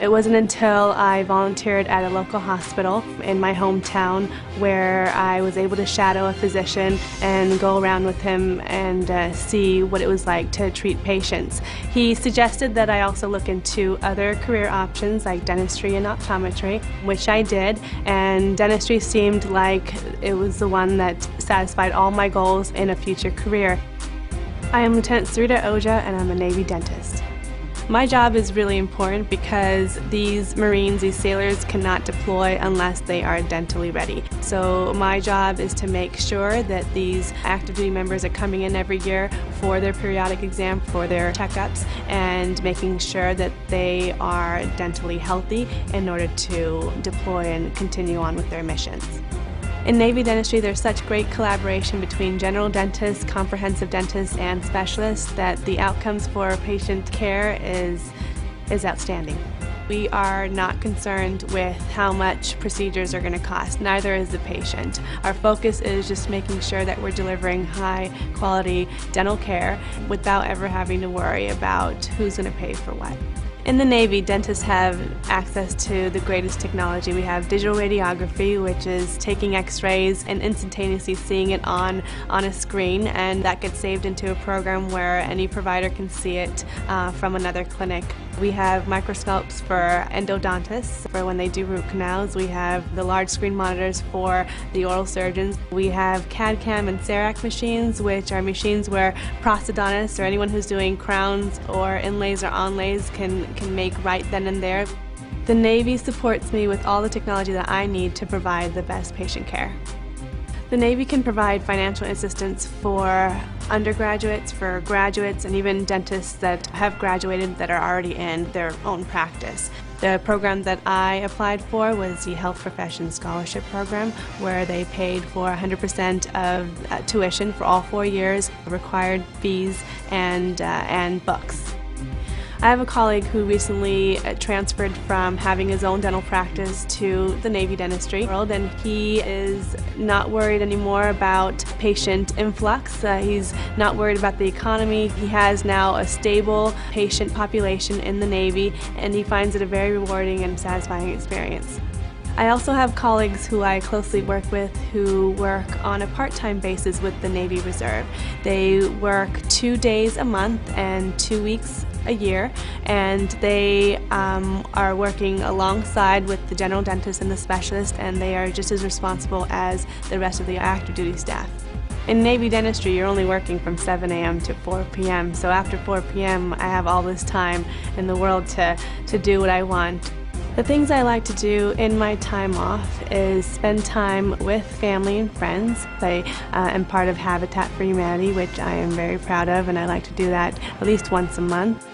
It wasn't until I volunteered at a local hospital in my hometown where I was able to shadow a physician and go around with him and see what it was like to treat patients. He suggested that I also look into other career options like dentistry and optometry, which I did, and dentistry seemed like it was the one that satisfied all my goals in a future career. I am Lieutenant Sarita Ojha and I'm a Navy dentist. My job is really important because these Marines, these sailors, cannot deploy unless they are dentally ready. So my job is to make sure that these active duty members are coming in every year for their periodic exam, for their checkups, and making sure that they are dentally healthy in order to deploy and continue on with their missions. In Navy dentistry, there's such great collaboration between general dentists, comprehensive dentists, and specialists that the outcomes for patient care is outstanding. We are not concerned with how much procedures are going to cost, neither is the patient. Our focus is just making sure that we're delivering high quality dental care without ever having to worry about who's going to pay for what. In the Navy, dentists have access to the greatest technology. We have digital radiography, which is taking x-rays and instantaneously seeing it on a screen, and that gets saved into a program where any provider can see it from another clinic. We have microscopes for endodontists for when they do root canals. We have the large screen monitors for the oral surgeons. We have CAD/CAM and CEREC machines, which are machines where prosthodontists or anyone who's doing crowns or inlays or onlays can make right then and there. The Navy supports me with all the technology that I need to provide the best patient care. The Navy can provide financial assistance for undergraduates, for graduates, and even dentists that have graduated that are already in their own practice. The program that I applied for was the Health Profession Scholarship Program, where they paid for 100% of tuition for all 4 years, required fees, and books. I have a colleague who recently transferred from having his own dental practice to the Navy dentistry world, and he is not worried anymore about patient influx. He's not worried about the economy. He has now a stable patient population in the Navy, and he finds it a very rewarding and satisfying experience. I also have colleagues who I closely work with who work on a part-time basis with the Navy Reserve. They work 2 days a month and 2 weeks a year, and they are working alongside with the general dentist and the specialist, and they are just as responsible as the rest of the active duty staff. In Navy dentistry, you're only working from 7 a.m. to 4 p.m., so after 4 p.m. I have all this time in the world to do what I want. The things I like to do in my time off is spend time with family and friends. I am part of Habitat for Humanity, which I am very proud of, and I like to do that at least once a month.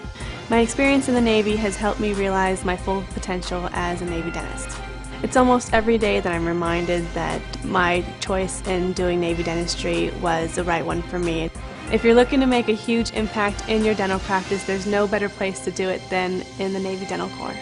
My experience in the Navy has helped me realize my full potential as a Navy dentist. It's almost every day that I'm reminded that my choice in doing Navy dentistry was the right one for me. If you're looking to make a huge impact in your dental practice, there's no better place to do it than in the Navy Dental Corps.